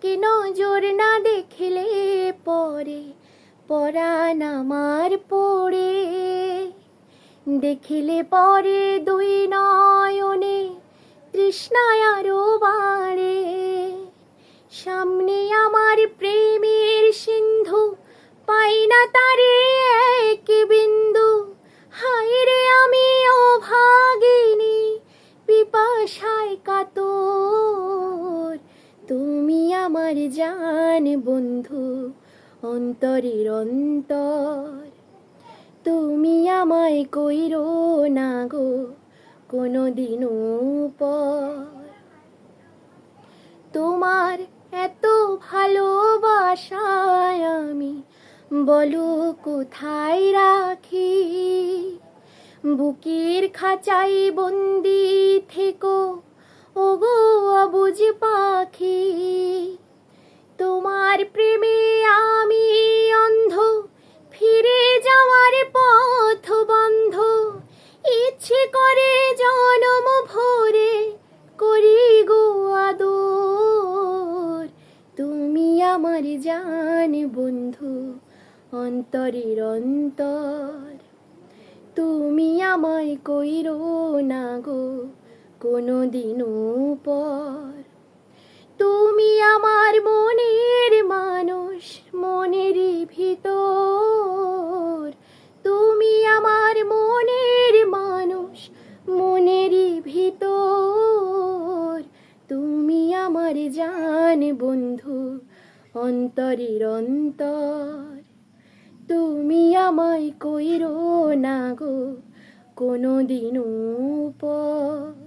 একে নজর না দেখলে পরে পরাণ আমার পড়ে, দেখিলে পরে দুই নয়নে তৃষ্ণায় আরো বাড়ে। সামনে আমার প্রেমের সিন্ধু, পাই না তারে এক বিন্দু। হায় রে আমি অভাগিনী, পিপাসায় কাতর। তুমি আমার জান বন্ধু, অন্তরের অন্তর। তুমি আমায় কইরো না গো কোনোদিনও পর। তোমার এত ভালোবাসায় আমি বলো কোথায় রাখি। বুকের খাঁচায় বন্দি থেকো ওগো অবুঝ পাখি। তোমার প্রেমে আমি অন্ধ, ফিরে যাওয়ার পথ বন্ধ। ইচ্ছে করে জনম ভরে করি গো আদর। তুমি আমার জান বন্ধু, অন্তরের অন্তর। তুমি আমায় কইরো না গো কোনোদিনও পর। তুমি আমার মনের মানুষ, মনেরই ভিতর। তুমি আমার মনের মানুষ, মনেরই ভিতর। তুমি আমার জান বন্ধু, অন্তরের অন্তর। তুমি আমায় কইরো না গো কোনোদিনও পর।